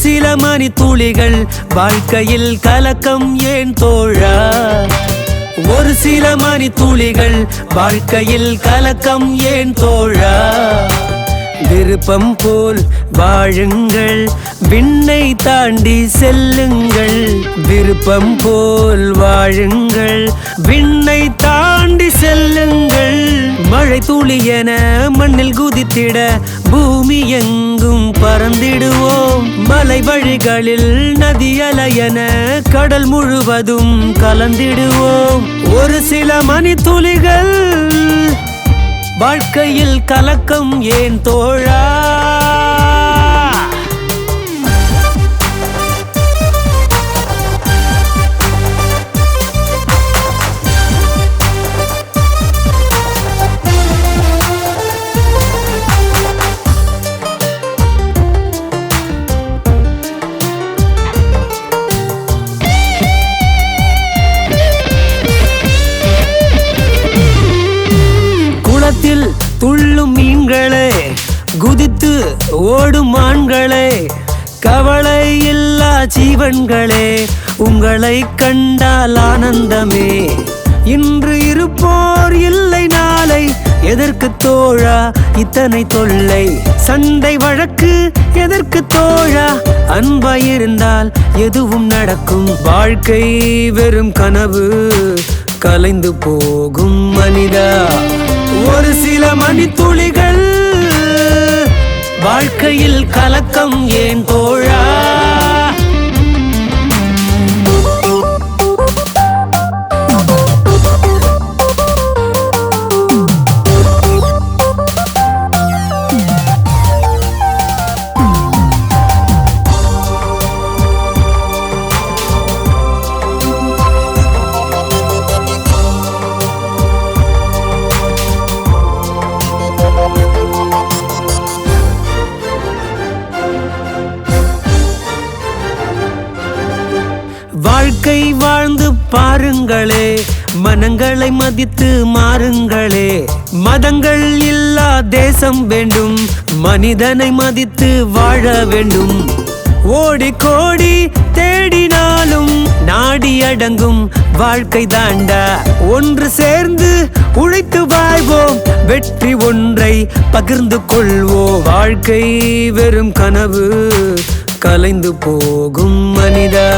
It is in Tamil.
சில மணி துளிகள் வாழ்க்கையில் கலக்கம் ஏன் தோழா? ஒரு சில மணி துளிகள் வாழ்க்கையில் கலக்கம் ஏன் தோழா? விருப்பம் போல் வாழுங்கள், விண்ணை தாண்டி செல்லுங்கள். விருப்பம் போல் வாழுங்கள், விண்ணை தாண்டி செல்லுங்கள். மழை துளி என மண்ணில் குதித்திட பூமி எங்கும் பறந்திடுவோம். மலை வழிகளில் நதி அலையென கடல் முழுவதும் கலந்திடுவோம். ஒரு சில மணி துளிகள் வாழ்க்கையில் கலக்கம் ஏன் தோழா? குளத்தில் துள்ளும் மீன்களே, குதித்து ஓடும் மான்களே, கவலை இல்லா ஜீவன்களே, உங்களை கண்டால் ஆனந்தமே. இன்று இருப்போர் இல்லை நாளை, எதற்கு தோழா இத்தனை தொல்லை? சண்டை வழக்கு எதற்கு தோழா? அன்பாயிருந்தால் எதுவும் நடக்கும். வாழ்க்கை வெறும் கனவு, கலைந்து போகும் மனிதா. ஒரு சில மணி துளிகள் வாழ்க்கையில் கலக்கம் ஏன் தோழா? வாழ்க்கை வாழ்ந்து பாருங்களே, மனங்களை மதித்து மாறுங்களே. மதங்கள் இல்லா தேசம் வேண்டும், மனிதனை மதித்து வாழ வேண்டும். ஓடி கோடி தேடினாலும் நாடி அடங்கும் வாழ்க்கை தாண்டா. ஒன்று சேர்ந்து உழைத்து வாழ்வோம், வெற்றி ஒன்றை பகிர்ந்து கொள்வோம். வாழ்க்கை வெறும் கனவு, கலைந்து போகும் மனிதா.